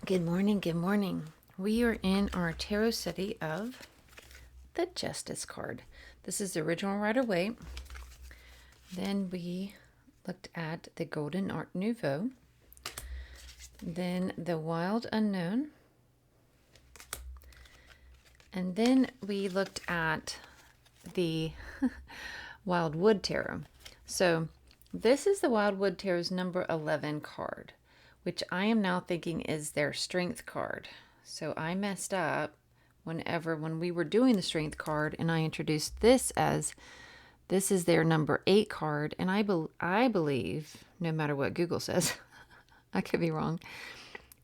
Good morning, good morning. We are in our tarot study of the Justice card. This is the original Rider-Waite. Then we looked at the Golden Art Nouveau. Then the Wild Unknown. And then we looked at the Wildwood Tarot. So this is the Wildwood Tarot's number 11 card, which I am now thinking is their strength card. So I messed up when we were doing the strength card, and I introduced this as this is their number 8 card, and I believe, no matter what Google says, I could be wrong,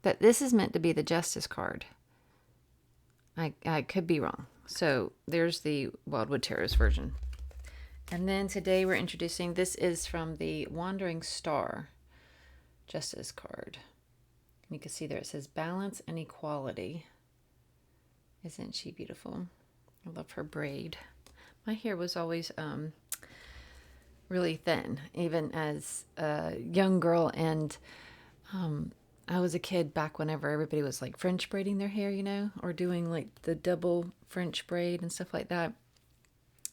that this is meant to be the Justice card. I could be wrong. So there's the Wildwood Tarot's version. And then today we're introducing, this is from the Wandering Star Justice card. You can see there it says balance and equality. Isn't she beautiful? I love her braid. My hair was always really thin, even as a young girl, and I was a kid back whenever everybody was like French braiding their hair, or doing like the double French braid and stuff like that,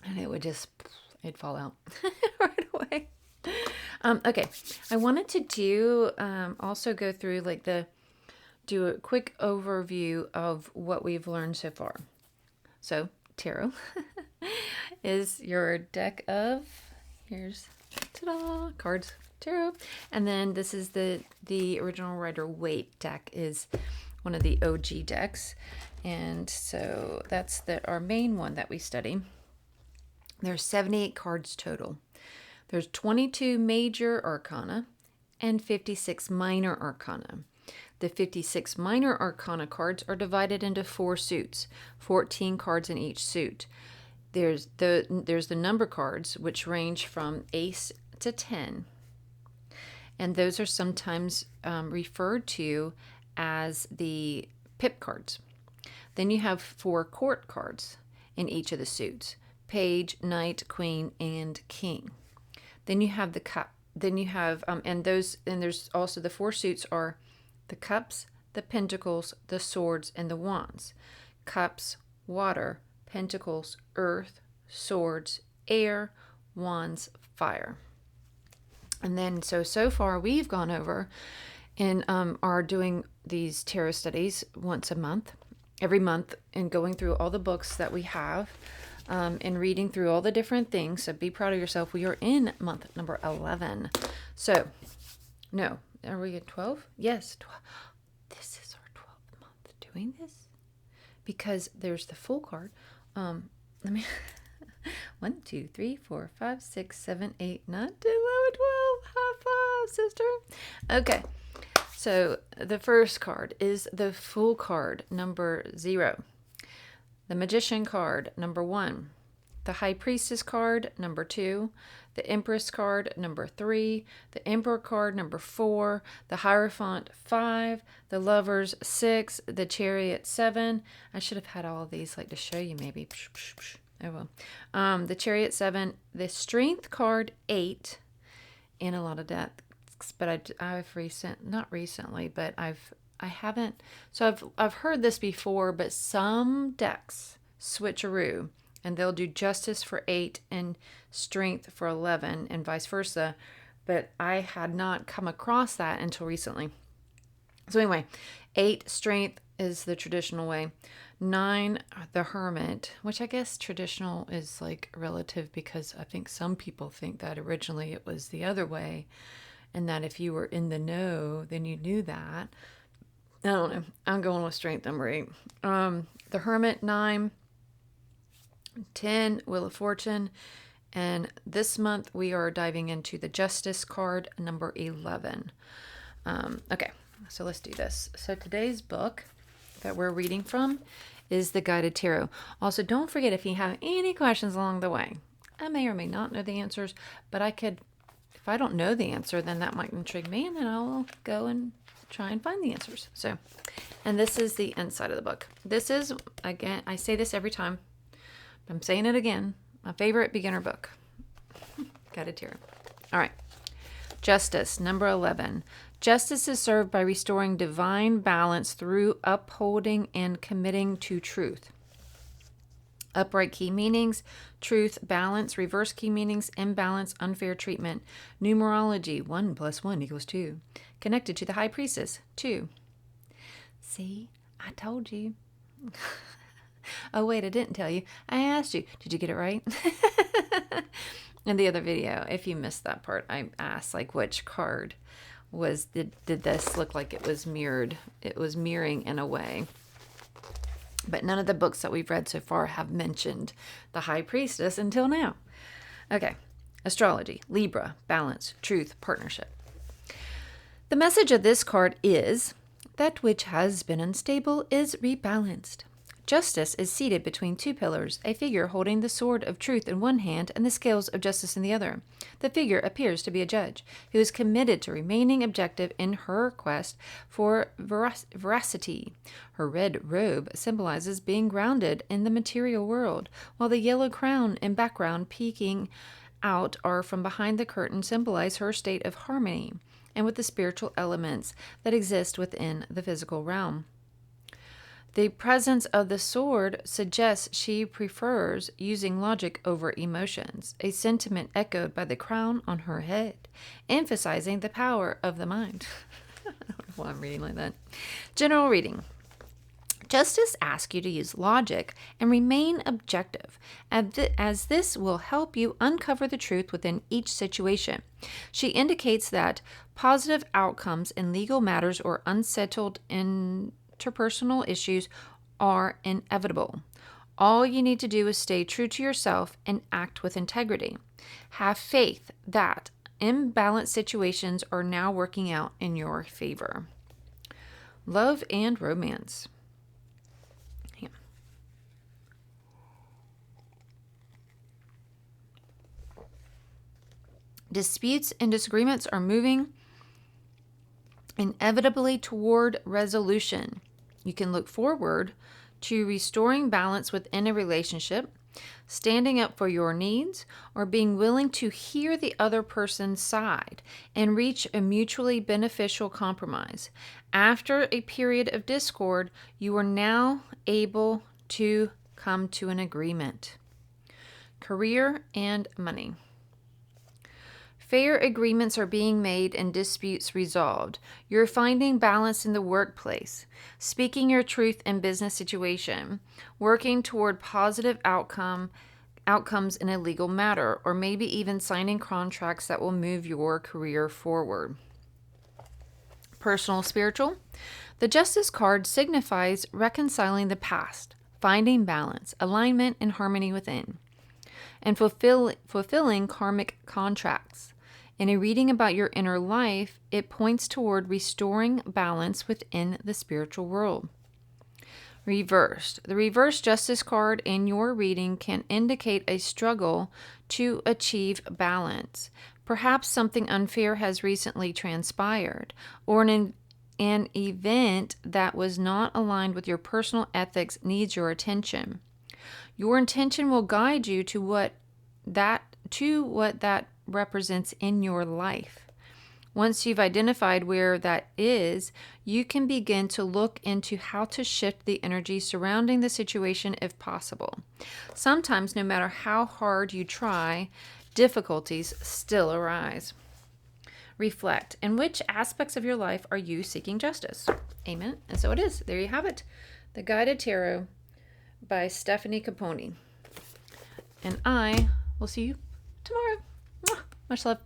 and it'd fall out right away. Okay, I wanted to do also go through do a quick overview of what we've learned so far. So tarot is your deck of, here's ta-da, cards, tarot, and then this is the original Rider-Waite deck, is one of the OG decks, and so that's our main one that we study. There's 78 cards total. There's 22 major arcana and 56 minor arcana. The 56 minor arcana cards are divided into 4 suits, 14 cards in each suit. There's the number cards, which range from ace to 10. And those are sometimes referred to as the pip cards. Then you have 4 court cards in each of the suits: page, knight, queen, and king. Then you have the cup. Then you have, and there's also the 4 suits are the cups, the pentacles, the swords, and the wands. Cups, water; pentacles, earth; swords, air; wands, fire. And then so far we've gone over and are doing these tarot studies once a month, every month, and going through all the books that we have. And reading through all the different things. So be proud of yourself. We are in month number 11. So, no, are we at 12? Yes, 12. This is our 12th month doing this, because there's the full card. Let me 1, 2, 3, 4, 5, 6, 7, 8, 9, 10, 11, 12. High five, sister. Okay. So the first card is the full card, number 0. The Magician card, number 1. The High Priestess card, number 2. The Empress card, number 3. The Emperor card, number 4. The Hierophant, 5. The Lovers, 6. The Chariot, 7. I should have had all of these to show you maybe. Oh well. The Chariot, 7. The Strength card, 8. In a lot of depth. But I haven't. So I've heard this before, but some decks switcheroo, and they'll do Justice for 8 and Strength for 11, and vice versa. But I had not come across that until recently. So anyway, 8 Strength is the traditional way. 9 the Hermit, which I guess traditional is relative, because I think some people think that originally it was the other way, and that if you were in the know, then you knew that. I don't know. I'm going with Strength number 8. The Hermit, 9. 10, Wheel of Fortune. And this month we are diving into the Justice card, number 11. Okay, so let's do this. So today's book that we're reading from is the Guided Tarot. Also, don't forget, if you have any questions along the way, I may or may not know the answers, but if I don't know the answer, then that might intrigue me, and then I'll go and try and find the answers. So, and this is the inside of the book. This is, again, I say this every time, but I'm saying it again, my favorite beginner book. Guided Tarot. All right. Justice, number 11. Justice is served by restoring divine balance through upholding and committing to truth. Upright key meanings: truth, balance. Reverse key meanings: imbalance, unfair treatment. Numerology: 1 + 1 = 2. Connected to the high priestess: 2. See, I told you. Oh, wait, I didn't tell you. I asked you. Did you get it right? In the other video, if you missed that part, I asked like which card was, did this look like it was mirrored? It was mirroring in a way. But none of the books that we've read so far have mentioned the high priestess until now. Okay, astrology, Libra, balance, truth, partnership. The message of this card is that which has been unstable is rebalanced. Justice is seated between two pillars, a figure holding the sword of truth in one hand and the scales of justice in the other. The figure appears to be a judge who is committed to remaining objective in her quest for veracity. Her red robe symbolizes being grounded in the material world, while the yellow crown and background peeking out are from behind the curtain symbolize her state of harmony and with the spiritual elements that exist within the physical realm. The presence of the sword suggests she prefers using logic over emotions, a sentiment echoed by the crown on her head, emphasizing the power of the mind. I don't know why I'm reading like that. General reading. Justice asks you to use logic and remain objective, as this will help you uncover the truth within each situation. She indicates that positive outcomes in legal matters or unsettled interpersonal issues are inevitable. All you need to do is stay true to yourself and act with integrity. Have faith that imbalanced situations are now working out in your favor. Love and romance. Disputes and disagreements are moving inevitably toward resolution. You can look forward to restoring balance within a relationship, standing up for your needs, or being willing to hear the other person's side and reach a mutually beneficial compromise. After a period of discord, you are now able to come to an agreement. Career and money. Fair agreements are being made and disputes resolved. You're finding balance in the workplace, speaking your truth in business situation, working toward positive outcomes in a legal matter, or maybe even signing contracts that will move your career forward. Personal spiritual. The Justice card signifies reconciling the past, finding balance, alignment, and harmony within, and fulfilling karmic contracts. In a reading about your inner life, it points toward restoring balance within the spiritual world. Reversed. The reversed Justice card in your reading can indicate a struggle to achieve balance. Perhaps something unfair has recently transpired, or an event that was not aligned with your personal ethics needs your attention. Your intention will guide you to what that represents in your life. Once you've identified where that is, you can begin to look into how to shift the energy surrounding the situation if possible. Sometimes, no matter how hard you try, difficulties still arise. Reflect. In which aspects of your life are you seeking justice? Amen. And so it is. There you have it. The Guided Tarot by Stephanie Caponi. And I will see you tomorrow. Much love.